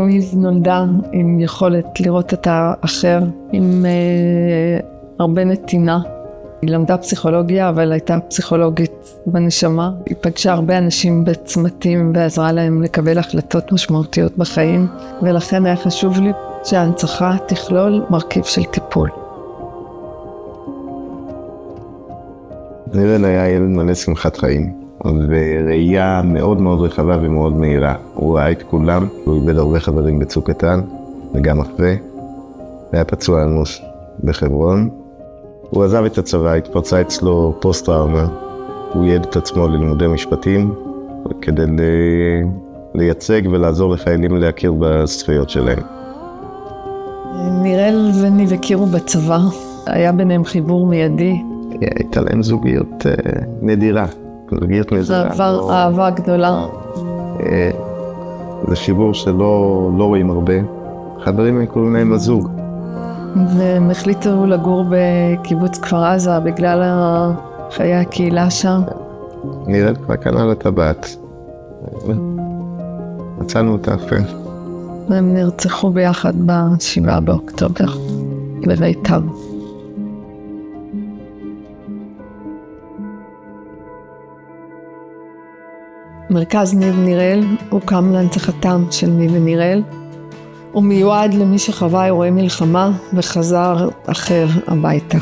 ניב נולדה עם יכולת לראות את האחר, עם הרבה נתינה. היא למדה פסיכולוגיה, אבל הייתה פסיכולוגית בנשמה. היא פגשה הרבה אנשים בצמתים ועזרה להם לקבל החלטות משמעותיות בחיים, ולכן היה חשוב לי שההנצחה תכלול מרכיב של טיפול. נירל היה ילד מלא שמחת חיים, וראייה מאוד מאוד רחבה ומאוד מהירה. הוא ראה את כולם, הוא איבד הרבה חברים בצוק איתן, וגם אחרי. היה פצוע אנוש בחברון. הוא עזב את הצבא, התפרצה אצלו פוסט-טראומה. הוא ייעד את עצמו ללימודי משפטים, כדי לייצג ולעזור לחיילים להכיר בזכויות שלהם. נירל וניב הכירו בצבא, היה ביניהם חיבור מיידי. הייתה להם זוגיות נדירה. זוגיות נדירה. זה אהבה גדולה. זה חיבור שלא רואים הרבה. חברים הם קוראים להם הזוג. והם החליטו לגור בקיבוץ כפר עזה בגלל חיי הקהילה שם. נירל כבר קנה לה טבעת. מצאנו אותה אחרי. והם נרצחו ביחד ב7 באוקטובר בביתם. מרכז ניב נירל הוקם להנצחתם של ניב ונירל. הוא מיועד למי שחווה אירועי מלחמה וחזר אחר הביתה.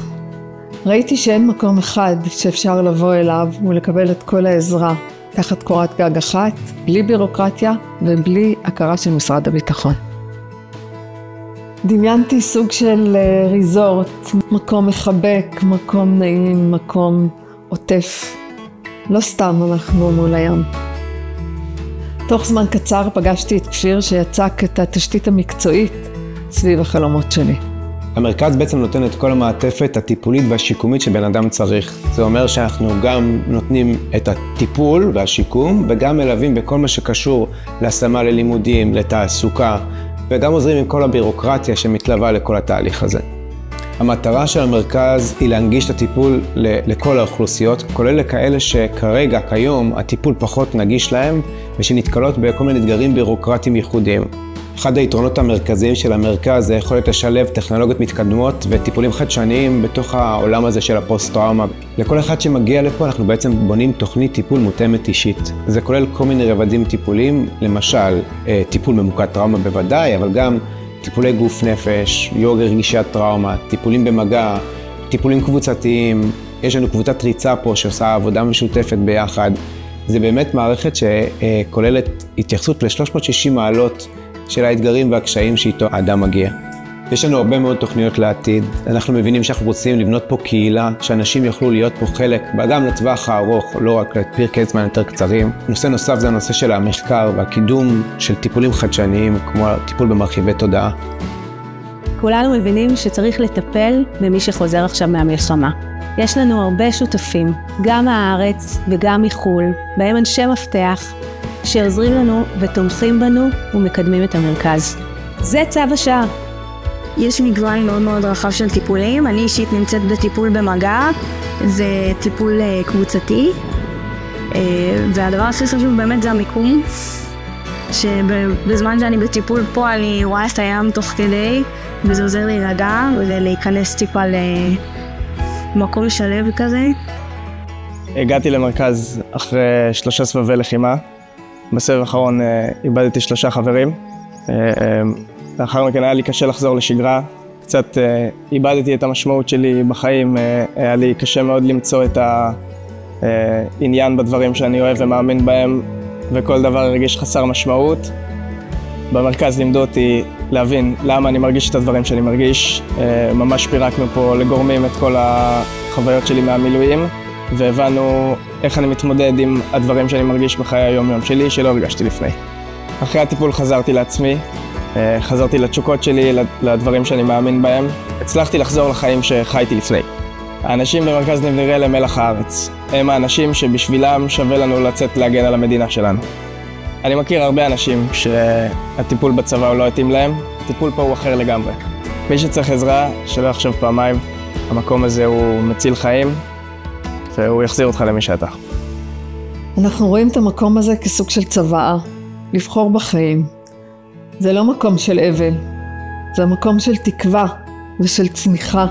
ראיתי שאין מקום אחד שאפשר לבוא אליו ולקבל את כל העזרה תחת קורת גג אחת, בלי בירוקרטיה ובלי הכרה של משרד הביטחון. דמיינתי סוג של ריזורט, מקום מחבק, מקום נעים, מקום עוטף. לא סתם אנחנו מול הים. תוך זמן קצר פגשתי את כפיר שיצק את התשתית המקצועית סביב החלומות שלי. המרכז בעצם נותן את כל המעטפת הטיפולית והשיקומית שבן אדם צריך. זה אומר שאנחנו גם נותנים את הטיפול והשיקום, וגם מלווים בכל מה שקשור להשמה ללימודים, לתעסוקה, וגם עוזרים עם כל הבירוקרטיה שמתלווה לכל התהליך הזה. המטרה של המרכז היא להנגיש את הטיפול לכל האוכלוסיות, כולל לכאלה שכרגע, כיום, הטיפול פחות נגיש להם, ושנתקלות בכל מיני אתגרים בירוקרטיים ייחודיים. אחד היתרונות המרכזיים של המרכז זה יכולת לשלב טכנולוגיות מתקדמות וטיפולים חדשניים בתוך העולם הזה של הפוסט-טראומה. לכל אחד שמגיע לפה אנחנו בעצם בונים תוכנית טיפול מותאמת אישית. זה כולל כל מיני רבדים טיפולים, למשל טיפול ממוקד טראומה בוודאי, אבל גם טיפולי גוף נפש, יוגה רגישת טראומה, טיפולים במגע, טיפולים קבוצתיים. יש לנו קבוצת ריצה פה שעושה עבודה משותפת ביחד. זה באמת מערכת שכוללת התייחסות ל-360 מעלות של האתגרים והקשיים שאיתו האדם מגיע. יש לנו הרבה מאוד תוכניות לעתיד. אנחנו מבינים שאנחנו רוצים לבנות פה קהילה, שאנשים יוכלו להיות פה חלק, גם לטווח הארוך, לא רק לפרקי זמן יותר קצרים. נושא נוסף זה הנושא של המחקר והקידום של טיפולים חדשניים, כמו טיפול במרחיבי תודעה. כולנו מבינים שצריך לטפל במי שחוזר עכשיו מהמלחמה. יש לנו הרבה שותפים, גם מהארץ וגם מחול, בהם אנשי מפתח, שעוזרים לנו ותומכים בנו ומקדמים את המרכז. זה צו השעה. יש מגוון מאוד מאוד רחב של טיפולים. אני אישית נמצאת בטיפול במגע, זה טיפול קבוצתי, והדבר הכי חשוב באמת זה המיקום, שבזמן שאני בטיפול פה אני רואה את הים תוך כדי, וזה עוזר לי להירגע ולהיכנס טיפה למקום שלב כזה. הגעתי למרכז אחרי 3 סבבי לחימה. בסבב האחרון איבדתי 3 חברים. לאחר מכן היה לי קשה לחזור לשגרה. קצת איבדתי את המשמעות שלי בחיים. היה לי קשה מאוד למצוא את העניין בדברים שאני אוהב ומאמין בהם, וכל דבר הרגיש חסר משמעות. במרכז לימדו אותי להבין למה אני מרגיש את הדברים שאני מרגיש. ממש פירקנו פה לגורמים את כל החוויות שלי מהמילואים, והבנו איך אני מתמודד עם הדברים שאני מרגיש בחיי היום-יום שלי, שלא הרגשתי לפני. אחרי הטיפול חזרתי לעצמי, חזרתי לתשוקות שלי, לדברים שאני מאמין בהם. הצלחתי לחזור לחיים שחייתי לפני. האנשים במרכז ניב נירל הם מלח הארץ. הם האנשים שבשבילם שווה לנו לצאת להגן על המדינה שלנו. אני מכיר הרבה אנשים שהטיפול בצבא הוא לא התאים להם, הטיפול פה הוא אחר לגמרי. מי שצריך עזרה, שלא יחשוב פעמיים, המקום הזה הוא מציל חיים, והוא יחזיר אותך למי שאתה. אנחנו רואים את המקום הזה כסוג של צוואה, לבחור בחיים. זה לא מקום של אבל, זה מקום של תקווה ושל צמיחה.